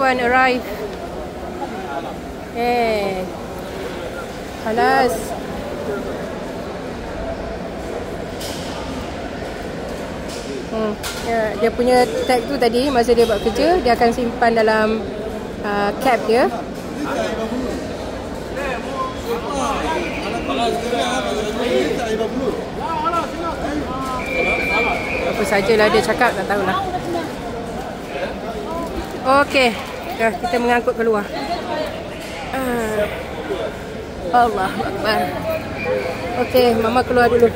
Tuan arrive. Panas. Dia punya tag tu tadi masa dia buat kerja, dia akan simpan dalam cap dia. Apa sajalah dia cakap, tak tahulah. Okey, dah kita mengangkut keluar. Allahu Akbar. Okey, Mama keluar dulu.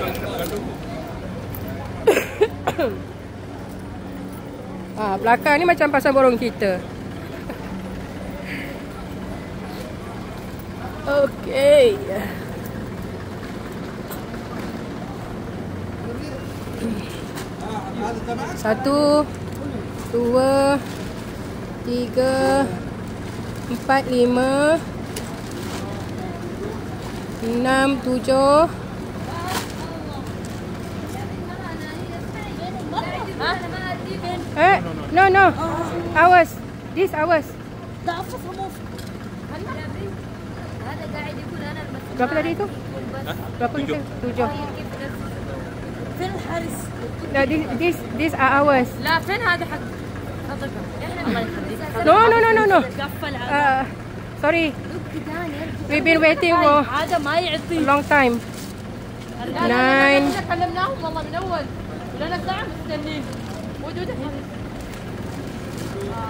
Belakang ni macam pasal borong kita. Okey. Satu, dua, tiga, empat, lima, 6, 7. No. Ours. This ours. Berapa tadi itu? Berapa kita? 7. فين الحارس؟ No, this are ours. لا فين هذا حق حضرتك؟ الله يخليك. No. قفل Sorry. We've been waiting for هذا ما يعطي a long time. 9. كلمناهم والله من اول ولنا ساعه مستنين موجوده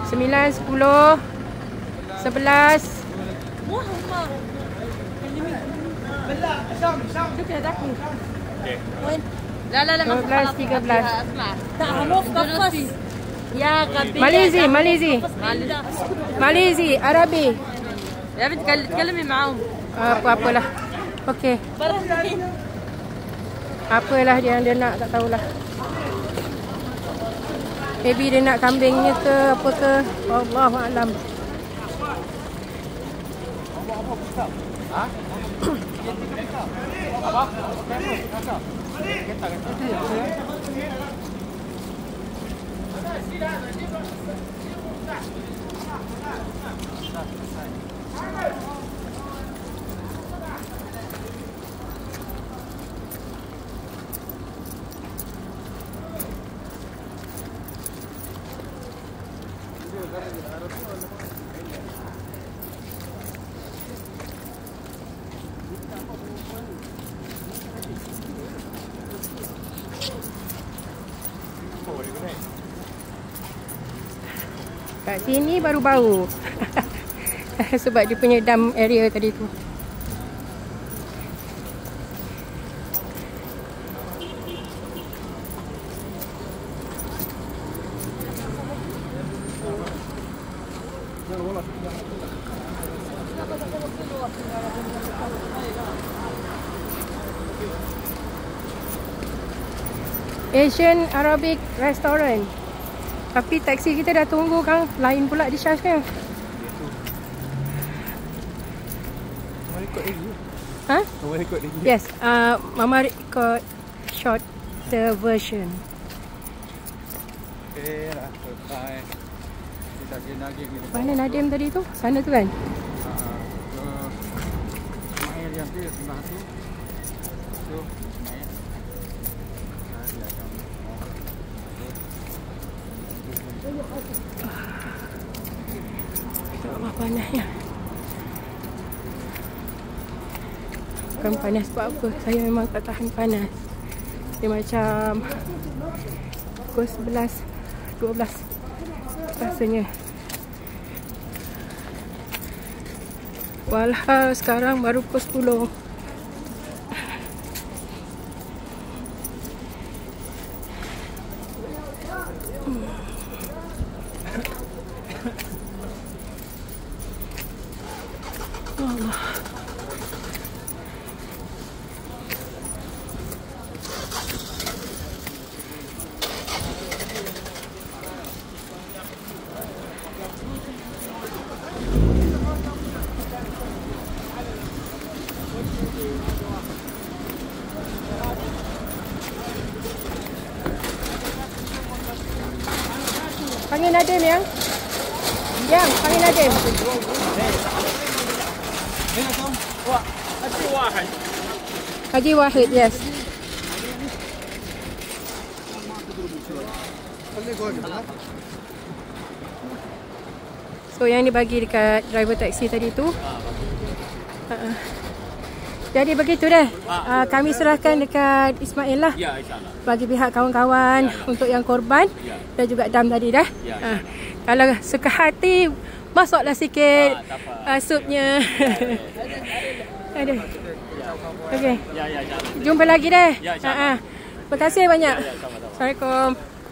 9, 10, 11. مو هم شوف هذاك وين؟ لا ما 12, 13. اسمع مو قفص يا غبي. Malizi, Arabi. يا بنت تكلمي معاهم. Apa-apalah. Okey. Apalah dia nak, tak tahulah. Maybe dia nak kambingnya ke apa ke. Wallahu a'lam. Kat sini baru bau. Sebab dia punya dam area tadi tu. Asian Arabic Restaurant. Tapi taksi kita dah tunggu kan. Lain pula di charge kan. Mama record lagi. Ha? Mama record lagi. Yes, Mama record short the version. Okay lah, selesai. Kita naging ni. Mana Nadim tadi tu? Sana tu kan? Ismail yang tu sebelah tu. Tu Ismail. Dia akan Allah panasnya. Bukan panas sebab apa. Saya memang tak tahan panas. Dia macam pukul 11, 12 rasanya. Walhal sekarang baru pukul 10. Allah. Panggil Nadim yang Yang, panggil Nadim. Haji Wahid, yes. So yang dibagi dekat driver taksi tadi tu. Jadi begitu deh. Kami serahkan dekat Ismail lah. Ya, insyaAllah. Bagi pihak kawan-kawan untuk yang korban dan juga Dam tadi dah. Kalau suka hati, masuklah sikit supnya. Aduh. Okey. Jumpa lagi deh. Terima kasih banyak. Assalamualaikum.